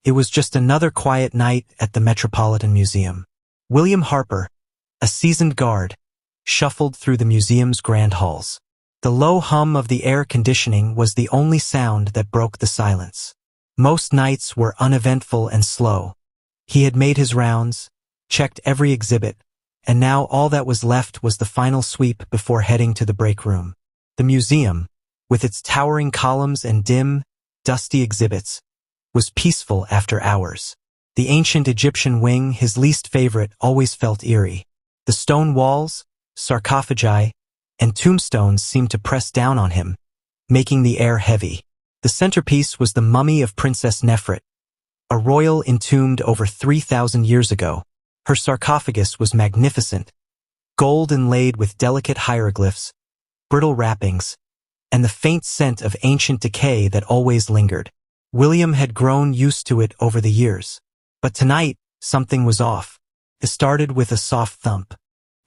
It was just another quiet night at the Metropolitan Museum. William Harper, a seasoned guard, shuffled through the museum's grand halls. The low hum of the air conditioning was the only sound that broke the silence. Most nights were uneventful and slow. He had made his rounds, checked every exhibit, and now all that was left was the final sweep before heading to the break room. The museum, with its towering columns and dim, dusty exhibits, was peaceful after hours. The ancient Egyptian wing, his least favorite, always felt eerie. The stone walls, sarcophagi, and tombstones seemed to press down on him, making the air heavy. The centerpiece was the mummy of Princess Nefret, a royal entombed over 3,000 years ago. Her sarcophagus was magnificent, gold inlaid with delicate hieroglyphs, brittle wrappings, and the faint scent of ancient decay that always lingered. William had grown used to it over the years. But tonight, something was off. It started with a soft thump.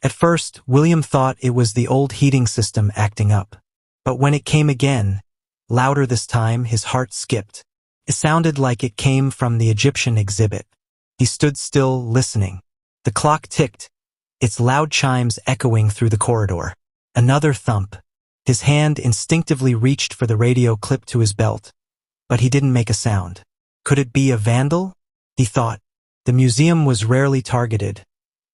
At first, William thought it was the old heating system acting up. But when it came again, louder this time, his heart skipped. It sounded like it came from the Egyptian exhibit. He stood still, listening. The clock ticked, its loud chimes echoing through the corridor. Another thump. His hand instinctively reached for the radio clipped to his belt. But he didn't make a sound. Could it be a vandal? He thought. The museum was rarely targeted,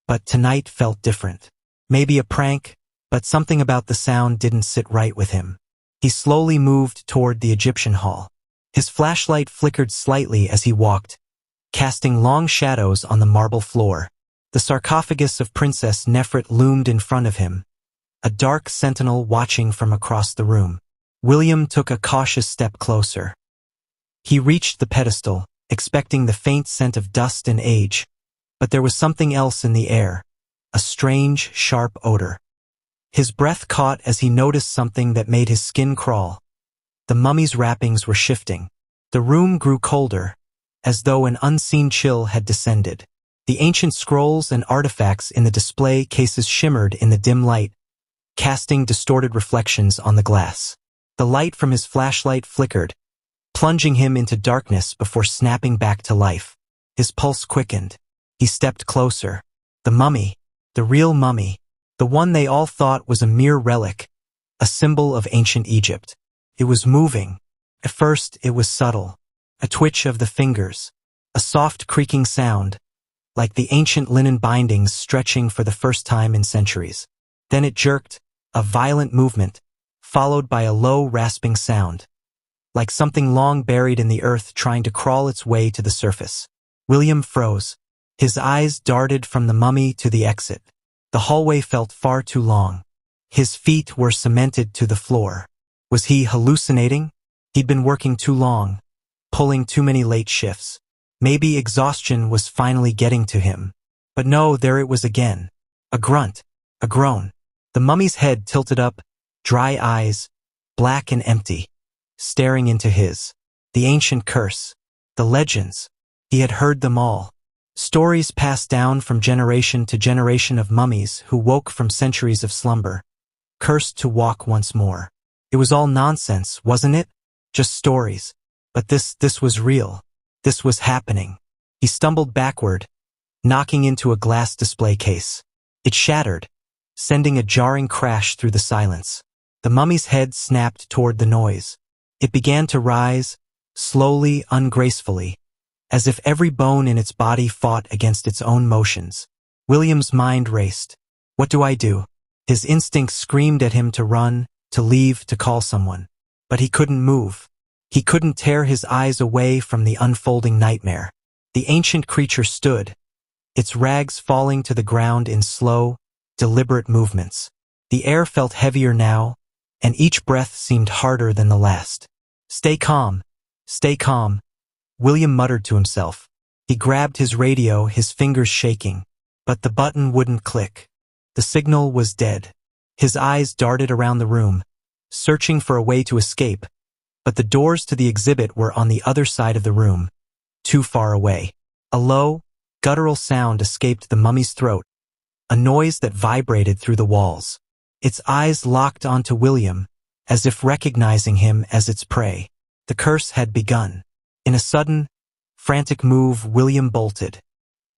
but tonight felt different. Maybe a prank, but something about the sound didn't sit right with him. He slowly moved toward the Egyptian hall. His flashlight flickered slightly as he walked, casting long shadows on the marble floor. The sarcophagus of Princess Nefret loomed in front of him, a dark sentinel watching from across the room. William took a cautious step closer. He reached the pedestal, expecting the faint scent of dust and age, but there was something else in the air, a strange, sharp odor. His breath caught as he noticed something that made his skin crawl. The mummy's wrappings were shifting. The room grew colder, as though an unseen chill had descended. The ancient scrolls and artifacts in the display cases shimmered in the dim light, casting distorted reflections on the glass. The light from his flashlight flickered, plunging him into darkness before snapping back to life. His pulse quickened. He stepped closer. The mummy, the real mummy, the one they all thought was a mere relic, a symbol of ancient Egypt. It was moving. At first, it was subtle, a twitch of the fingers, a soft creaking sound, like the ancient linen bindings stretching for the first time in centuries. Then it jerked, a violent movement, followed by a low, rasping sound, like something long buried in the earth trying to crawl its way to the surface. William froze. His eyes darted from the mummy to the exit. The hallway felt far too long. His feet were cemented to the floor. Was he hallucinating? He'd been working too long, pulling too many late shifts. Maybe exhaustion was finally getting to him. But no, there it was again. A grunt, a groan. The mummy's head tilted up, dry eyes, black and empty, staring into his. The ancient curse, the legends. He had heard them all. Stories passed down from generation to generation of mummies who woke from centuries of slumber, cursed to walk once more. It was all nonsense, wasn't it? Just stories. But this was real. This was happening. He stumbled backward, knocking into a glass display case. It shattered, sending a jarring crash through the silence. The mummy's head snapped toward the noise. It began to rise, slowly, ungracefully, as if every bone in its body fought against its own motions. William's mind raced. What do I do? His instincts screamed at him to run, to leave, to call someone. But he couldn't move. He couldn't tear his eyes away from the unfolding nightmare. The ancient creature stood, its rags falling to the ground in slow, deliberate movements. The air felt heavier now, and each breath seemed harder than the last. Stay calm. Stay calm. William muttered to himself. He grabbed his radio, his fingers shaking. But the button wouldn't click. The signal was dead. His eyes darted around the room, searching for a way to escape. But the doors to the exhibit were on the other side of the room, too far away. A low, guttural sound escaped the mummy's throat, a noise that vibrated through the walls. Its eyes locked onto William, as if recognizing him as its prey. The curse had begun. In a sudden, frantic move, William bolted.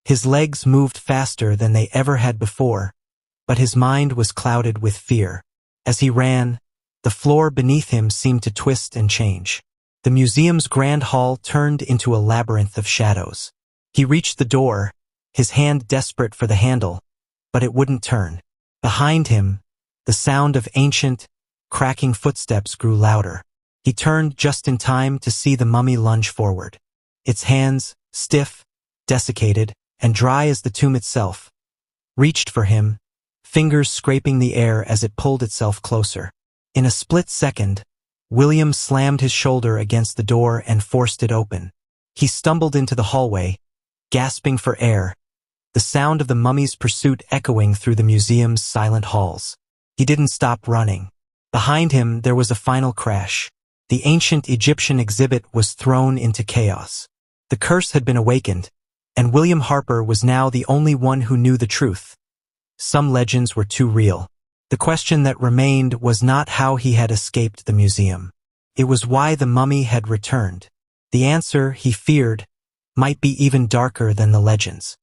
His legs moved faster than they ever had before, but his mind was clouded with fear. As he ran, the floor beneath him seemed to twist and change. The museum's grand hall turned into a labyrinth of shadows. He reached the door, his hand desperate for the handle, but it wouldn't turn. Behind him, the sound of ancient, cracking footsteps grew louder. He turned just in time to see the mummy lunge forward. Its hands, stiff, desiccated, and dry as the tomb itself, reached for him, fingers scraping the air as it pulled itself closer. In a split second, William slammed his shoulder against the door and forced it open. He stumbled into the hallway, gasping for air, the sound of the mummy's pursuit echoing through the museum's silent halls. He didn't stop running. Behind him there was a final crash. The ancient Egyptian exhibit was thrown into chaos. The curse had been awakened, and William Harper was now the only one who knew the truth. Some legends were too real. The question that remained was not how he had escaped the museum. It was why the mummy had returned. The answer, he feared, might be even darker than the legends.